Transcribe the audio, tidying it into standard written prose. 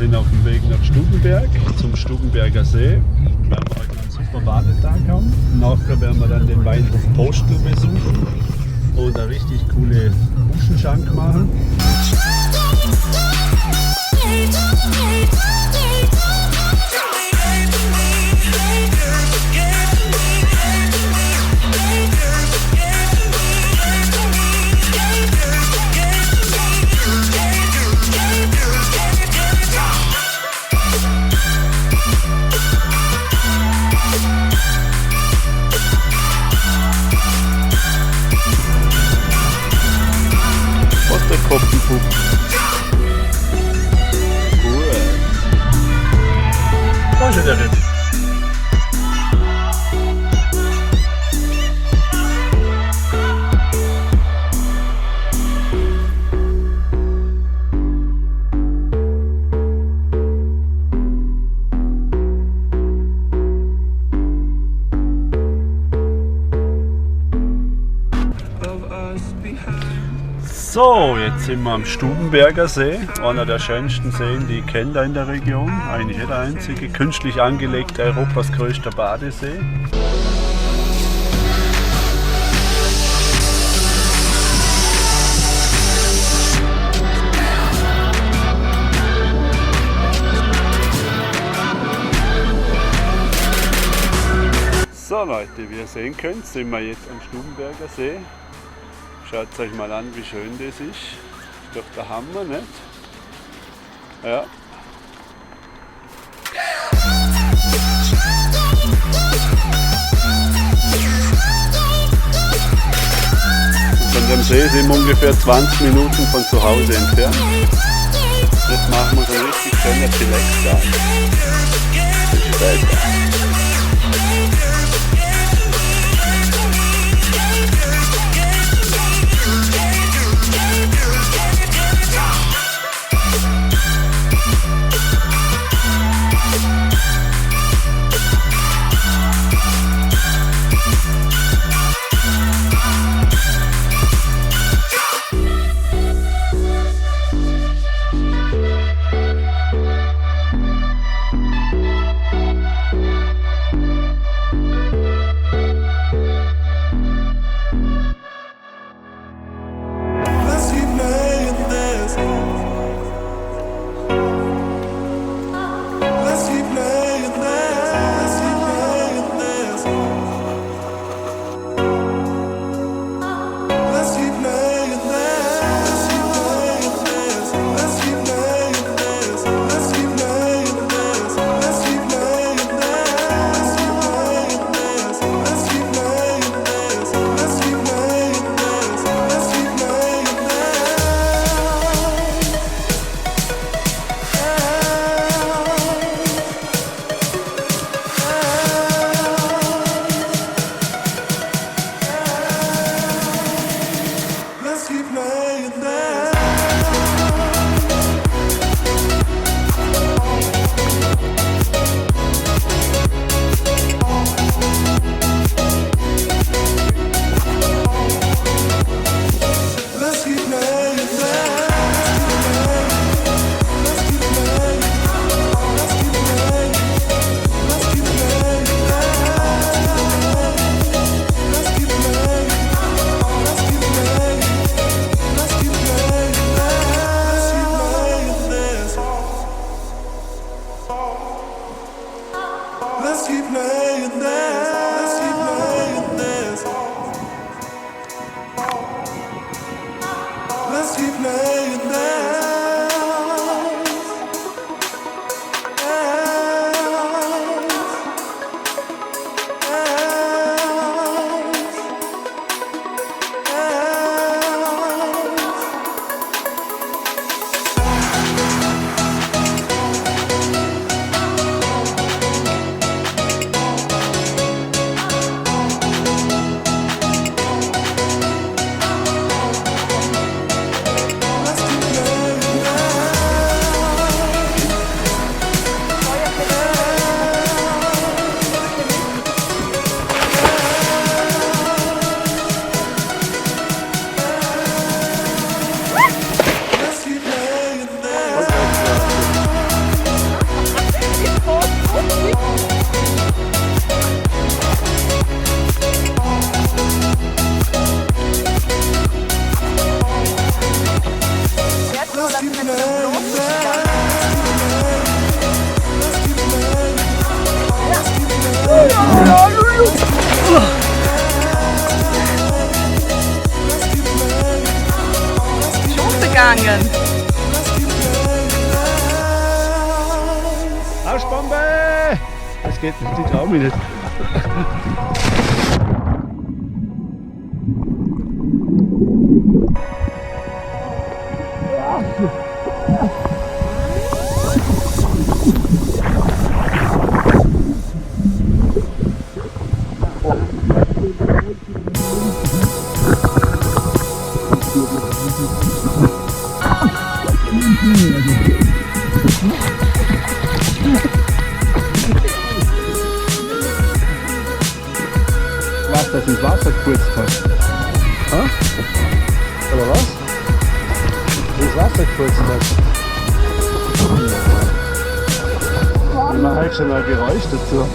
sind auf dem Weg nach Stubenberg, zum Stubenberger See. Wir werden morgen einen super Badetag haben. Nachher werden wir dann den Weinhof Postel besuchen und eine richtig coole Buschenschank machen. Was der Kopfenpup. Cool. Da ist ja der Riff. So, jetzt sind wir am Stubenberger See, einer der schönsten Seen, die ich kenne da in der Region. Eigentlich der einzige, künstlich angelegt, Europas größter Badesee. So Leute, wie ihr sehen könnt, sind wir jetzt am Stubenberger See. Schaut euch mal an, wie schön das ist. Ist doch der Hammer, nicht? Ja. Von dem See sind wir ungefähr 20 Minuten von zu Hause entfernt. Jetzt machen wir so einen richtig schönen Chillax-Tag. Bis später. geht, die traue mich nicht. Was, dass ins Wasser geputzt hat? Ha? Oder was? Ins Wasser geputzt hat? Man hat schon ein Geräusch dazu.